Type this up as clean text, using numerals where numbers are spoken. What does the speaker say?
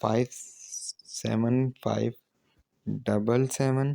575777